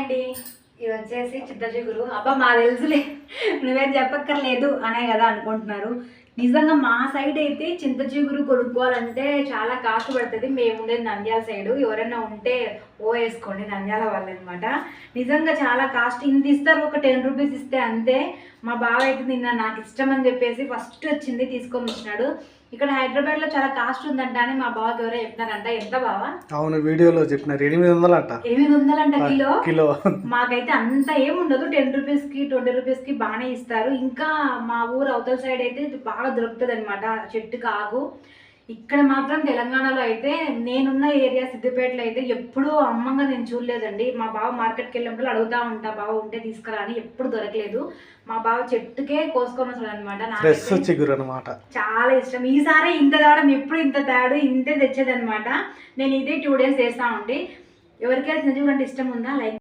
అండి, ఇది వచ్చేసి చింత చిగురు. అబ్బా మా తెలుసులే, నువ్వేం చెప్పక్కర్లేదు అనే కదా అనుకుంటున్నారు. నిజంగా మా సైడ్ అయితే చింత చిగురు కొనుక్కోవాలంటే చాలా కాస్ట్ పడుతుంది. మేము ఉండేది నంద్యాల సైడు. ఎవరైనా ఉంటే ఓ వేసుకోండి, నంద్యాల వాళ్ళు అనమాట. నిజంగా చాలా కాస్ట్. ఇంత ఇస్తారు, ఒక 10 రూపీస్ ఇస్తే అంతే. మా బావ అయితే నిన్న నాకు ఇష్టం అని చెప్పేసి ఫస్ట్ వచ్చింది తీసుకొని వచ్చినాడు. ఇక్కడ హైదరాబాద్ లో చాలా కాస్ట్ ఉందంట అని మా బావకి ఎవరో చెప్పినారంట. ఎంత బావా? అవును, వీడియోలో చెప్పినారు 800 అంట. 800 అంట కిలో. మాకైతే అంత ఏముండదు, 10 రూపీస్ కి 20 రూపీస్ కి బాగానే ఇస్తారు. ఇంకా మా ఊరు అవతల సైడ్ అయితే బాగా దొరుకుతుంది అనమాట చెట్టుకు ఆకు. ఇక్కడ మాత్రం తెలంగాణలో అయితే, నేనున్న ఏరియా సిద్దిపేటలో అయితే ఎప్పుడూ అమ్మంగా నేను చూడలేదండి. మా బావ మార్కెట్కి వెళ్ళినప్పుడు అడుగుతా ఉంటా, బావ ఉంటే తీసుకురా అని. ఎప్పుడు దొరకలేదు. మా బావ చెట్టుకే కోసుకొని వస్తాడు అనమాట. నాకు చాలా ఇష్టం. ఈసారి ఇంత తేవడం, ఎప్పుడు ఇంత తేడు, ఇంతే తెచ్చేది అనమాట. నేను ఇదే 2 days చేస్తా ఉండి. ఎవరికైనా నిజంగా ఇష్టం ఉందా లైక్